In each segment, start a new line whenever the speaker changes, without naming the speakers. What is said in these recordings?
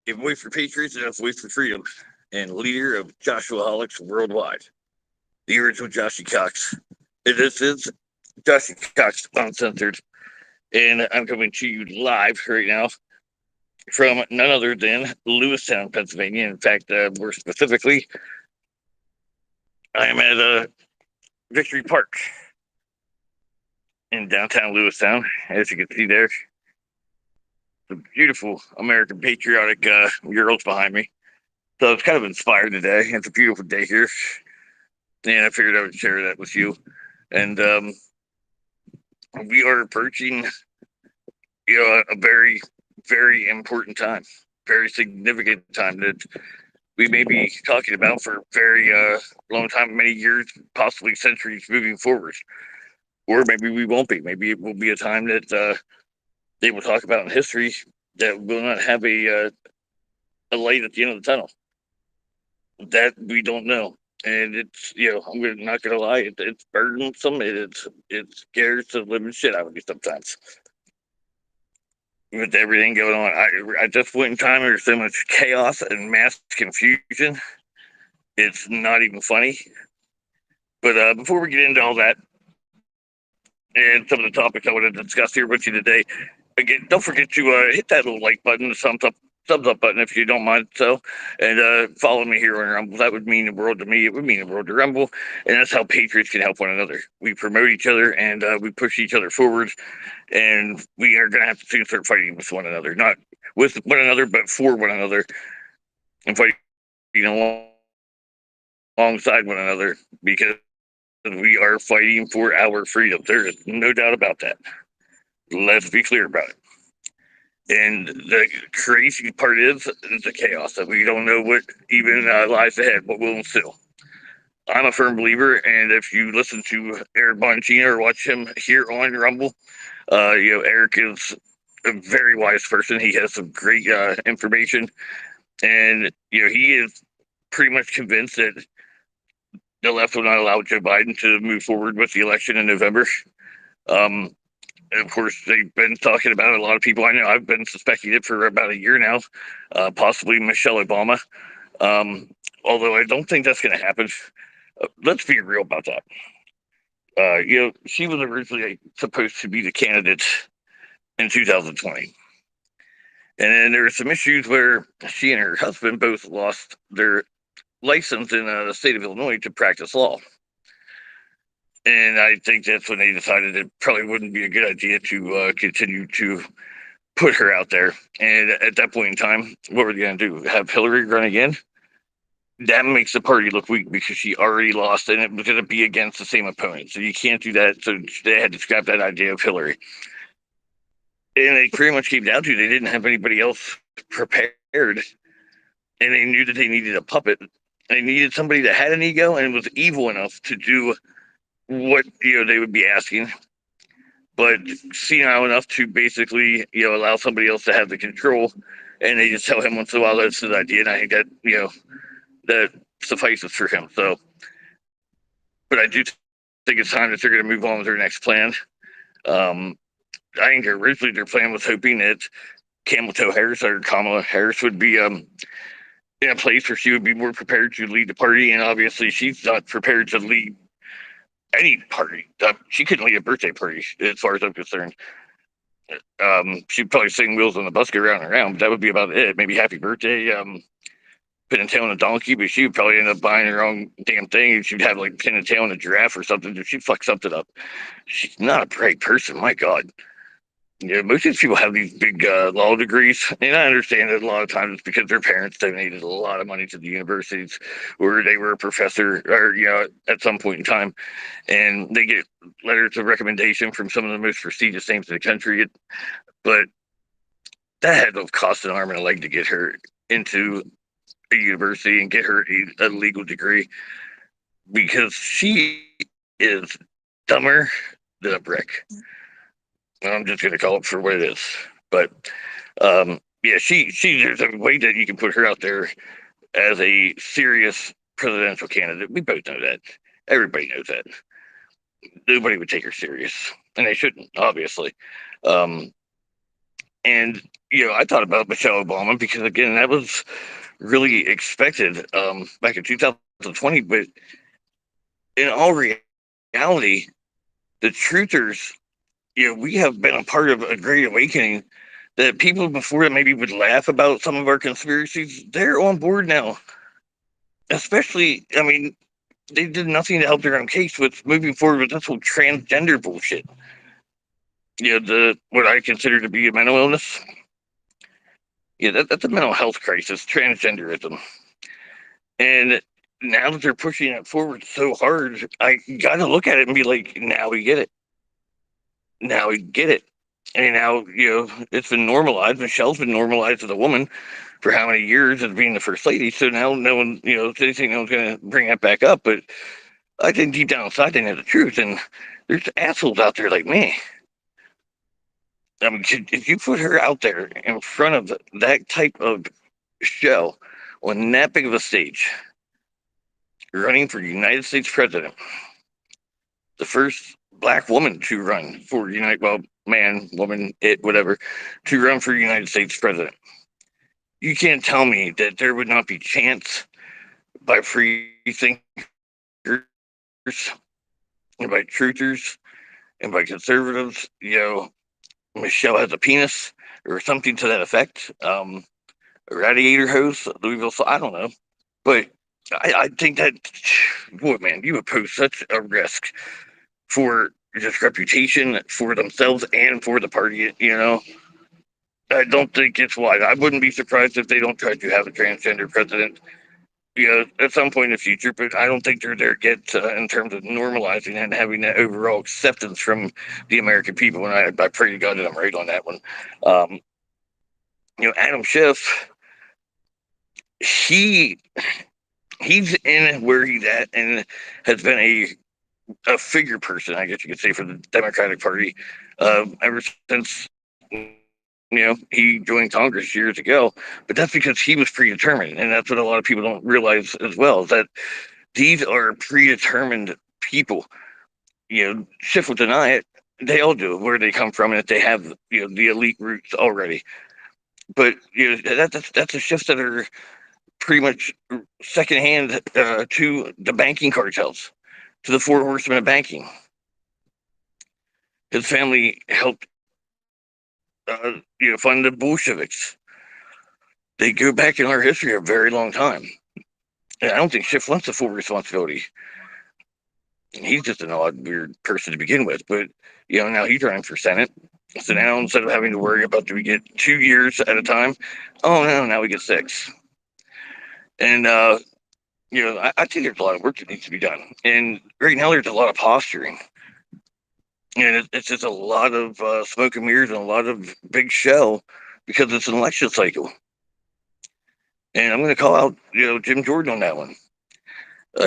a voice for patriots and a voice for freedom, and leader of Joshuaholics Worldwide, the original Joshy Cox. And this is Joshy Cox Uncensored, and I'm coming to you live right now from none other than Lewistown, Pennsylvania. In fact, more specifically, I am at Victory Park in downtown Lewistown. As you can see there, the beautiful American patriotic murals behind me. So it's kind of inspired today. It's a beautiful day here, and I figured I would share that with you. And we are approaching, a very, very important time, very significant time that we may be talking about for a very long time, many years, possibly centuries moving forward. Or maybe we won't be. Maybe it will be a time that they will talk about in history that will not have a light at the end of the tunnel. That we don't know. And it's, I'm not gonna lie, it's burdensome. It scares the living shit out of me sometimes. With everything going on, at this point in time, there's so much chaos and mass confusion. It's not even funny. But before we get into all that and some of the topics I want to discuss here with you today, again, don't forget to hit that little like button, the thumbs up button if you don't mind. So, and follow me here on Rumble. That would mean the world to me. It would mean the world to Rumble, and that's how patriots can help one another. We promote each other and we push each other forward. And we are going to have to soon start fighting with one another, not with one another, but for one another, and fighting alongside one another because we are fighting for our freedom. There is no doubt about that. Let's be clear about it. And the crazy part is the chaos that we don't know what even lies ahead, what will ensue. I'm a firm believer, and if you listen to Eric Bongino or watch him here on Rumble, Eric is a very wise person. He has some great information, and he is pretty much convinced that the left will not allow Joe Biden to move forward with the election in November. Of course, they've been talking about it. A lot of people I know. I've been suspecting it for about a year now, possibly Michelle Obama. Although I don't think that's going to happen. Let's be real about that. She was originally supposed to be the candidate in 2020. And then there were some issues where she and her husband both lost their license in the state of Illinois to practice law. And I think that's when they decided it probably wouldn't be a good idea to continue to put her out there. And at that point in time, what were they going to do? Have Hillary run again? That makes the party look weak because she already lost and it was going to be against the same opponent. So you can't do that. So they had to scrap that idea of Hillary. And they pretty much came down to they didn't have anybody else prepared. And they knew that they needed a puppet. They needed somebody that had an ego and was evil enough to do what they would be asking, but senile enough to basically allow somebody else to have the control. And they just tell him once in a while that's his idea. And I think that that suffices for him. So, but I do think it's time that they're going to move on with their next plan. I think originally their plan was hoping that Harris or Kamala Harris would be in a place where she would be more prepared to lead the party, and obviously she's not prepared to lead any party. She couldn't lead a birthday party, as far as I'm concerned. She'd probably sing "Wheels on the Bus Go Round and Round," but that would be about it. Maybe "Happy Birthday," pin and tail on a donkey, but she would probably end up buying her own damn thing, and she'd have like pin and tail on a giraffe or something. If she'd fuck something up, she's not a bright person. My God. Most of these people have these big law degrees, and I understand that a lot of times it's because their parents donated a lot of money to the universities, or they were a professor, or at some point in time, and they get letters of recommendation from some of the most prestigious names in the country. But that had to cost an arm and a leg to get her into a university and get her a legal degree, because she is dumber than a brick. I'm just going to call it for what it is. But she there's a way that you can put her out there as a serious presidential candidate. We both know that. Everybody knows that. Nobody would take her serious, and they shouldn't, obviously. And, I thought about Michelle Obama because, again, that was really expected back in 2020. But in all reality, the truthers, we have been a part of a great awakening that people before that maybe would laugh about some of our conspiracies, they're on board now. Especially, I mean, they did nothing to help their own case with moving forward with this whole transgender bullshit. The what I consider to be a mental illness. That's a mental health crisis, transgenderism. And now that they're pushing it forward so hard, I got to look at it and be like, now we get it. Now we get it. And now, it's been normalized. Michelle's been normalized as a woman for how many years as being the first lady. So now no one, they think no one's going to bring that back up. But I think deep down inside they know the truth. And there's assholes out there like me. I mean, if you put her out there in front of that type of show on that big of a stage, running for United States president, the first black woman to run for man, woman, whatever, to run for United States president. You can't tell me that there would not be chance by free thinkers and by truthers and by conservatives, Michelle has a penis or something to that effect. A radiator hose, Louisville, I don't know. But I think that, boy, man, you would pose such a risk for just reputation for themselves and for the party, I don't think it's wise. I wouldn't be surprised if they don't try to have a transgender president, at some point in the future, but I don't think they're there yet in terms of normalizing and having that overall acceptance from the American people. And I pray to God that I'm right on that one. Um, Adam Schiff, he's in where he's at and has been a figure person, I guess you could say, for the Democratic Party ever since he joined Congress years ago. But that's because he was predetermined, and that's what a lot of people don't realize as well, is that these are predetermined people. Schiff will deny it. They all do, where they come from, and if they have the elite roots already. But that's the shifts that are pretty much secondhand to the banking cartels, to the four horsemen of banking. His family helped, fund the Bolsheviks. They go back in our history a very long time. And I don't think Schiff wants the full responsibility. He's just an odd, weird person to begin with. But, now he's running for Senate. So now instead of having to worry about, do we get 2 years at a time? Oh, no, now we get 6. And, I think there's a lot of work that needs to be done. And right now there's a lot of posturing. And it's just a lot of smoke and mirrors and a lot of big show because it's an election cycle. And I'm going to call out, Jim Jordan on that one.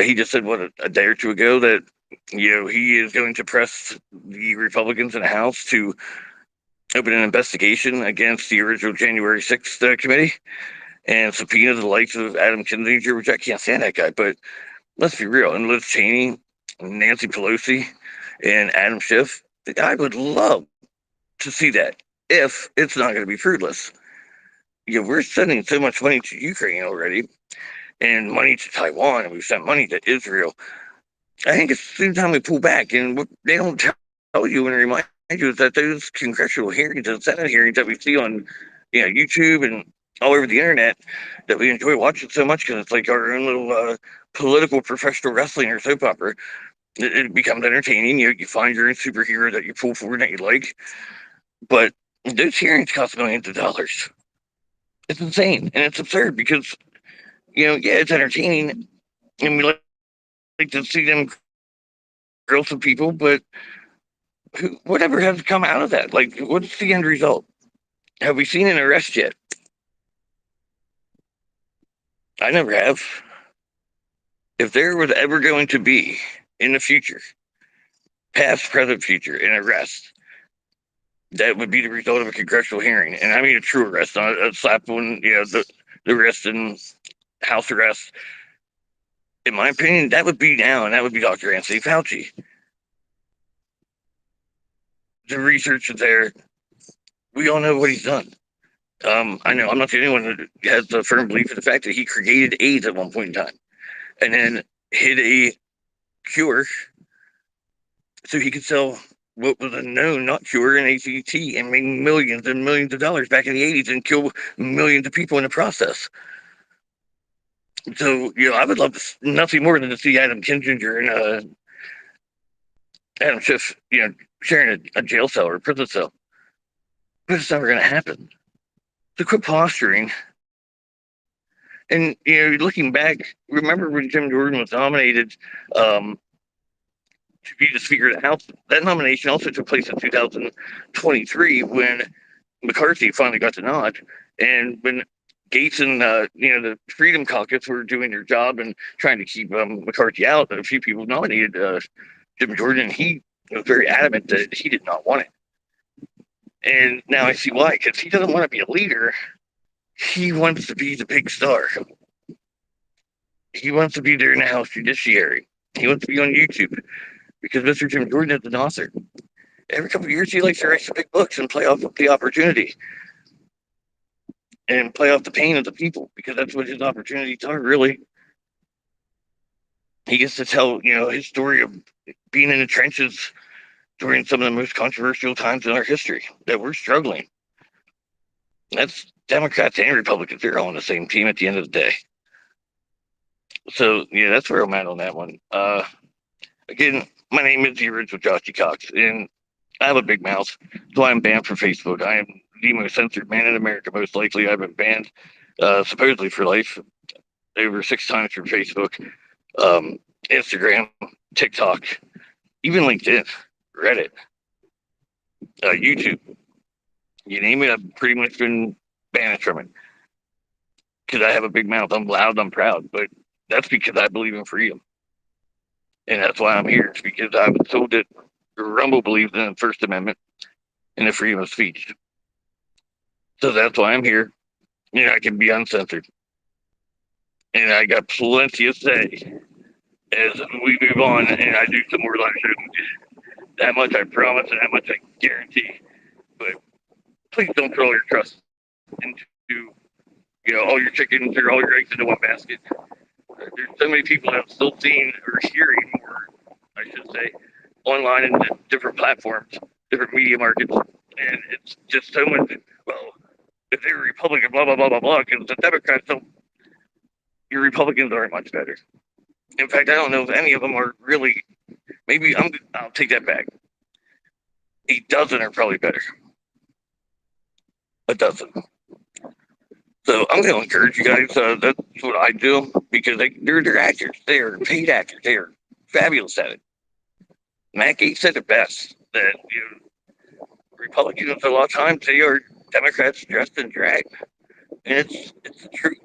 He just said, a day or two ago that, he is going to press the Republicans in the House to open an investigation against the original January 6th committee and subpoena the likes of Adam Kinzinger, which I can't stand that guy. But let's be real. And Liz Cheney, Nancy Pelosi, and Adam Schiff, I would love to see that if it's not going to be fruitless. We're sending so much money to Ukraine already and money to Taiwan, and we've sent money to Israel. I think it's the time we pull back, and what they don't tell you and remind you is that those congressional hearings and Senate hearings that we see on YouTube and all over the internet that we enjoy watching so much because it's like our own little political professional wrestling or soap opera. It becomes entertaining. You find your own superhero that you pull for that you like. But those hearings cost millions of dollars. It's insane. And it's absurd because, it's entertaining. And we like to see them grill some people. But whatever has come out of that? Like, what's the end result? Have we seen an arrest yet? I never have. If there was ever going to be, in the future, past, present, future, an arrest, that would be the result of a congressional hearing. And I mean a true arrest, not a slap on, the wrist and house arrest. In my opinion, that would be now, and that would be Dr. Anthony Fauci. The research is there. we all know what he's done. I know I'm not the only one that has a firm belief in the fact that he created AIDS at one point in time, and then hid a cure so he could sell what was a known not cure in ACT and make millions and millions of dollars back in the 80s and kill millions of people in the process. So, I would love nothing more than to see Adam Kinzinger and Adam Schiff, sharing a jail cell or a prison cell. But it's never going to happen. So quit posturing. And, looking back, remember when Jim Jordan was nominated to be the Speaker of the House? That nomination also took place in 2023 when McCarthy finally got the nod. And when Gates and the Freedom Caucus were doing their job and trying to keep McCarthy out, a few people nominated Jim Jordan. He was very adamant that he did not want it. And now I see why, because he doesn't want to be a leader. He wants to be the big star. He wants to be there in the House Judiciary. He wants to be on YouTube because Mr. Jim Jordan is an author. Every couple of years, he likes to write some big books and play off the opportunity and play off the pain of the people, because that's what his opportunities are, really. He gets to tell, his story of being in the trenches during some of the most controversial times in our history that we're struggling. That's Democrats and Republicans. They're all on the same team at the end of the day. So, that's where I'm at on that one. Again, my name is the original Joshy Cox, and I have a big mouth, so I'm banned from Facebook. I am the most censored man in America, most likely. I've been banned, supposedly for life, over 6 times from Facebook, Instagram, TikTok, even LinkedIn, Reddit, YouTube. You name it, I've pretty much been banished from it. Because I have a big mouth. I'm loud, I'm proud. But that's because I believe in freedom. And that's why I'm here. It's because I was told that Rumble believes in the First Amendment and the freedom of speech. So that's why I'm here. I can be uncensored. And I got plenty to say as we move on and I do some more live shows. That much I promise and that much I guarantee. But please don't throw all your trust into, all your chickens or all your eggs into one basket. There's so many people that I'm still seeing or hearing, or I should say, online and different platforms, different media markets. And it's just so much, well, if they're Republican, blah, blah, blah, blah, blah, because the Democrats don't, your Republicans aren't much better. In fact, I don't know if any of them are really, I'll take that back. A dozen are probably better. A dozen. So I'm going to encourage you guys. That's what I do, because they're actors. They are paid actors. They are fabulous at it. Matt Gaetz said it best, that Republicans a lot of times they are Democrats dressed in drag, and it's the truth.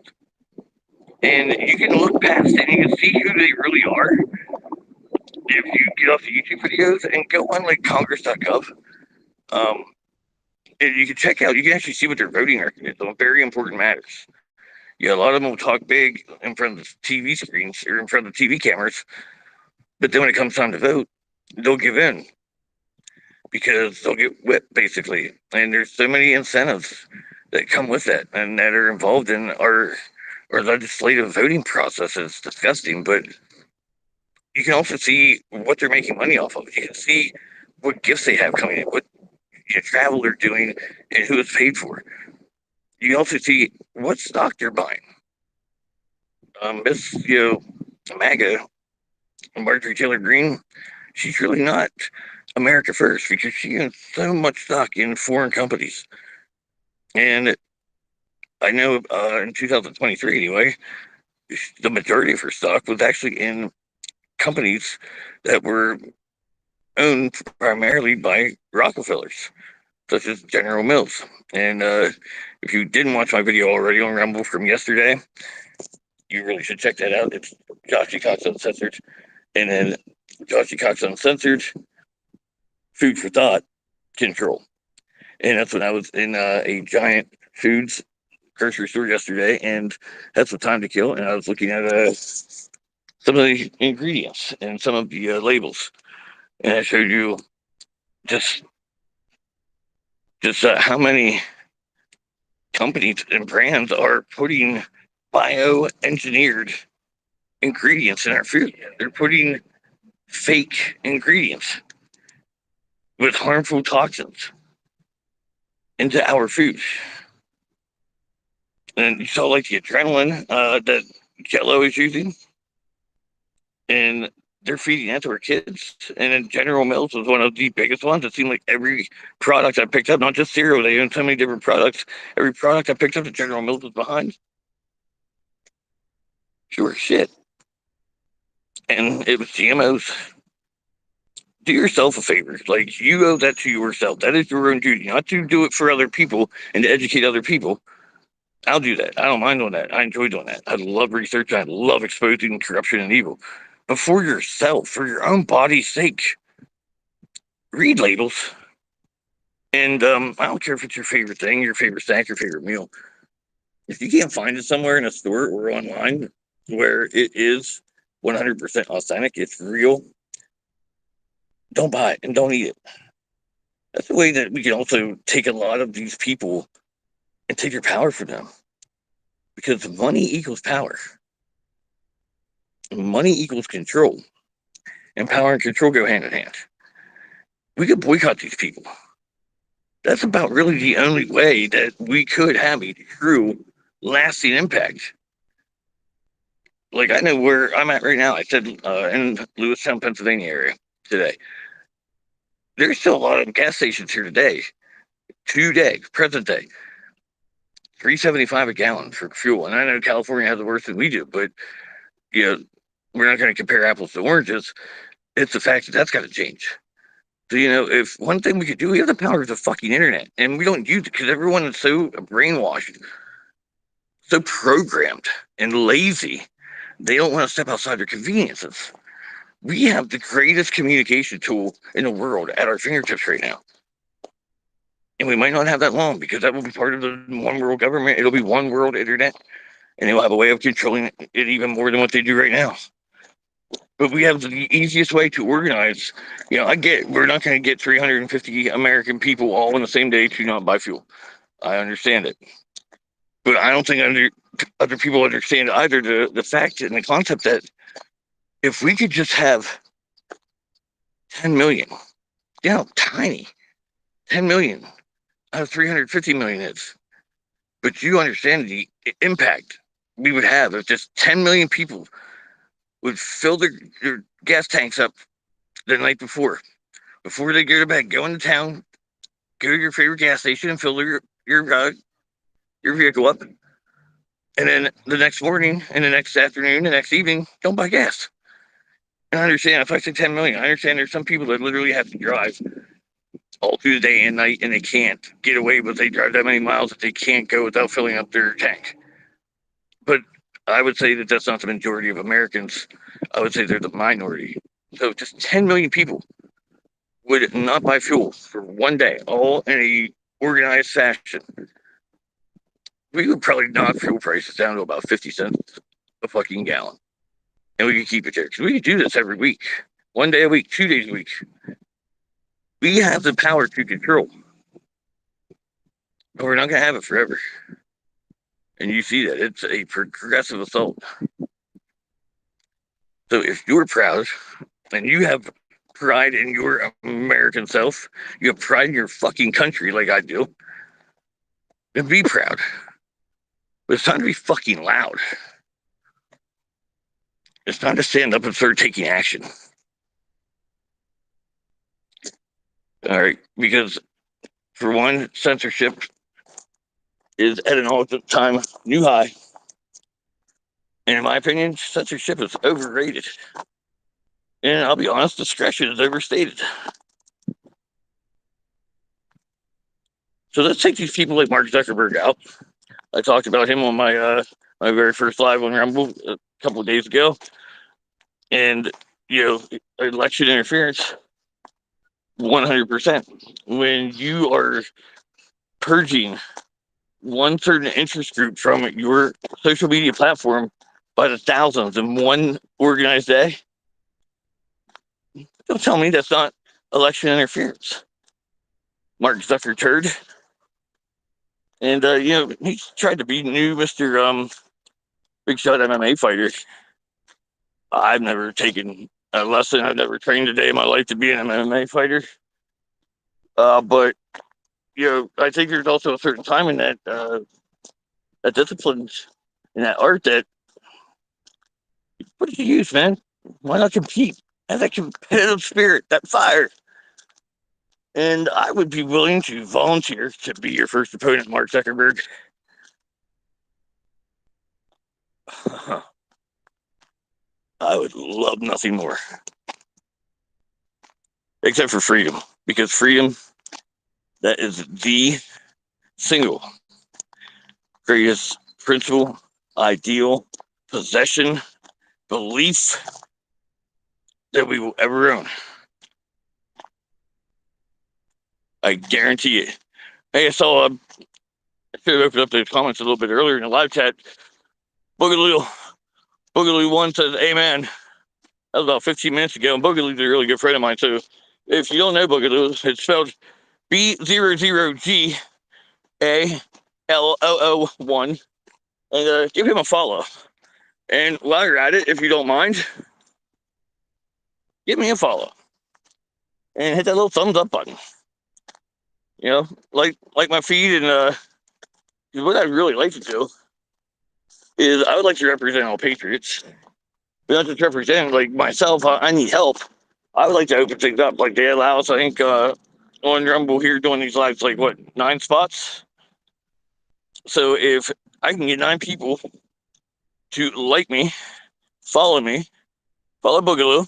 And you can look past it and you can see who they really are if you get off the YouTube videos and go on like Congress.gov. And you can check out. You can actually see what their voting record is on very important matters. A lot of them will talk big in front of the TV screens or in front of the TV cameras, but then when it comes time to vote, they'll give in because they'll get whipped, basically. And there's so many incentives that come with that and that are involved in our legislative voting process. It's disgusting, but you can also see what they're making money off of. You can see what gifts they have coming in, what travel they're doing, and who it's paid for. You can also see what stock they're buying. Miss, MAGA, Marjorie Taylor Greene, she's really not America first because she owns so much stock in foreign companies. And I know in 2023 anyway, the majority of her stock was actually in companies that were owned primarily by Rockefellers, such as General Mills. And if you didn't watch my video already on Rumble from yesterday, you really should check that out. It's Joshy Cox Uncensored. And then Joshy Cox Uncensored, Food for Thought, Control. And that's when I was in a giant foods grocery store yesterday and had some time to kill. And I was looking at some of the ingredients and some of the labels. And I showed you just Just how many companies and brands are putting bioengineered ingredients in our food. They're putting fake ingredients with harmful toxins into our food. And you saw like the adrenaline that Jello is using, and they're feeding that to our kids. And then General Mills was one of the biggest ones. It seemed like every product I picked up, not just cereal, they own so many different products. Every product I picked up that General Mills was behind. Sure shit. And it was GMOs. Do yourself a favor. Like, you owe that to yourself. That is your own duty, not to do it for other people and to educate other people. I'll do that. I don't mind doing that. I enjoy doing that. I love research. I love exposing corruption and evil. But for yourself, for your own body's sake, read labels. And I don't care if it's your favorite thing, your favorite snack, your favorite meal. If you can't find it somewhere in a store or online where it is 100% authentic, it's real, don't buy it and don't eat it. That's the way that we can also take a lot of these people and take their power from them. Because money equals power. Money equals control. And power and control go hand in hand. We could boycott these people. That's about really the only way that we could have a true, lasting impact. Like, I know where I'm at right now. I said in Lewistown, Pennsylvania area today. There's still a lot of gas stations here today, present day, $3.75 a gallon for fuel. And I know California has it worse than we do, but we're not going to compare apples to oranges. It's the fact that that's got to change. So, if one thing we could do, we have the power of the fucking internet, and we don't use it because everyone is so brainwashed, so programmed and lazy. They don't want to step outside their conveniences. We have the greatest communication tool in the world at our fingertips right now. And we might not have that long, because that will be part of the one world government. It'll be one world internet, and they'll have a way of controlling it even more than what they do right now. But we have the easiest way to organize. I get we're not going to get 350 American people all on the same day to not buy fuel. I understand it. But I don't think other people understand either the fact and the concept that if we could just have 10 million, tiny, 10 million out of 350 million is. But you understand the impact we would have if just 10 million people would fill their gas tanks up the night before they go to bed, go into town, go to your favorite gas station and fill your vehicle up. And then the next morning and the next afternoon, the next evening, don't buy gas. And I understand, if I say 10 million, I understand there's some people that literally have to drive all through the day and night, and they can't get away, but they drive that many miles that they can't go without filling up their tank. But I would say that that's not the majority of Americans. I would say they're the minority. So just 10 million people would not buy fuel for one day, all in a organized fashion. We would probably knock fuel prices down to about 50 cents a fucking gallon. And we could keep it there. Because we could do this every week. 1 day a week, 2 days a week. We have the power to control. But we're not going to have it forever. And you see that. It's a progressive assault. So if you're proud and you have pride in your American self, you have pride in your fucking country like I do, then be proud. But it's time to be fucking loud. It's time to stand up and start taking action. All right, because for one, censorship is at an all-time new high. And in my opinion, censorship is overrated. And I'll be honest, discretion is overstated. So let's take these people like Mark Zuckerberg out. I talked about him on my my very first live on Rumble a couple of days ago. And, election interference, 100%. When you are purging one certain interest group from your social media platform by the thousands in one organized day, don't tell me that's not election interference. Mark Zucker turd. And, he's tried to be new Mr. Big Shot MMA fighter. I've never taken a lesson. I've never trained a day in my life to be an MMA fighter. But, I think there's also a certain time in that discipline, in that art that, what did you use, man? Why not compete? Have that competitive spirit, that fire. And I would be willing to volunteer to be your first opponent, Mark Zuckerberg. I would love nothing more. Except for freedom. Because freedom, that is the single greatest principle, ideal, possession, belief that we will ever own. I guarantee it. Hey, I saw, I should have opened up the comments a little bit earlier in the live chat. Boogaloo 1 says, amen. That was about 15 minutes ago, and Boogaloo's a really good friend of mine, too. If you don't know Boogaloo, it's spelled B00GALOO1, and give him a follow. And while you're at it, if you don't mind, give me a follow. And hit that little thumbs up button. Like my feed, and what I'd really like to do is I would like to represent all patriots. But not just represent, like myself, I need help. I would like to open things up. Like they allow us, I think, on Rumble here doing these lives, like 9 spots? So if I can get 9 people to like me, follow Boogaloo,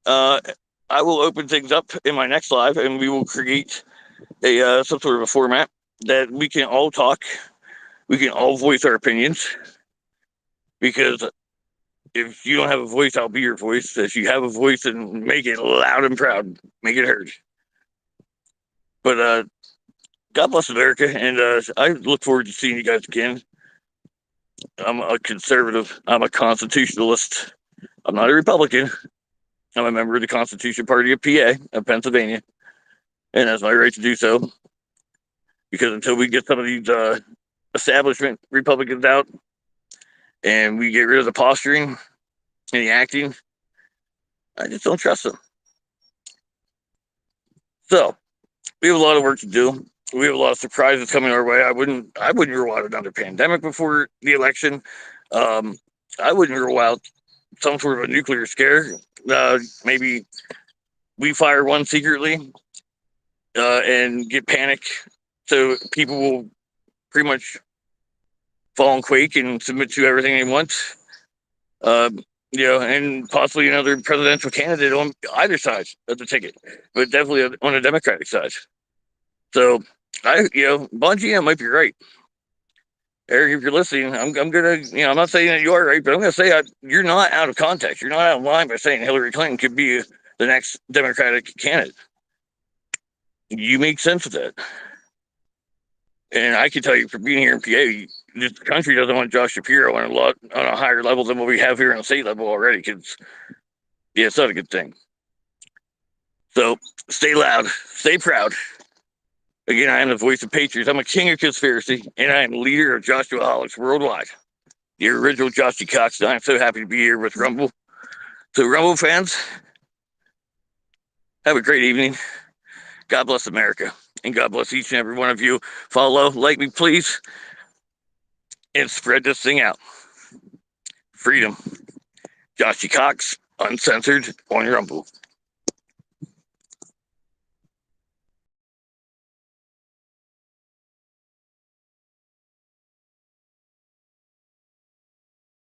I will open things up in my next live, and we will create some sort of a format that we can all talk, we can all voice our opinions, because if you don't have a voice, I'll be your voice. If you have a voice, then make it loud and proud, make it heard. But God bless America, and I look forward to seeing you guys again. I'm a conservative, I'm a constitutionalist, I'm not a Republican. I'm a member of the Constitution Party of PA, of Pennsylvania, and that's my right to do so. Because until we get some of these establishment Republicans out, and we get rid of the posturing and the acting, I just don't trust them. So we have a lot of work to do. We have a lot of surprises coming our way. I wouldn't rule out another pandemic before the election. I wouldn't rule out some sort of a nuclear scare. Maybe we fire one secretly and get panic, so people will pretty much fall and quake and submit to everything they want. And possibly another presidential candidate on either side of the ticket, but definitely on the Democratic side. So Bungie, I might be right. Eric, if you're listening, I'm gonna, I'm not saying that you are right, but I'm gonna say you're not out of context. You're not out of line by saying Hillary Clinton could be the next Democratic candidate. You make sense of that. And I can tell you, for being here in PA, this country doesn't want Josh Shapiro on a higher level than what we have here on the state level already, because it's not a good thing. So stay loud, stay proud. Again, I am the voice of Patriots. I'm a king of conspiracy, and I am leader of Joshuaholics Worldwide. The original Joshy Cox, and I'm so happy to be here with Rumble. So, Rumble fans, have a great evening. God bless America, and God bless each and every one of you. Follow, like me, please, and spread this thing out. Freedom. Joshy Cox Uncensored on Rumble.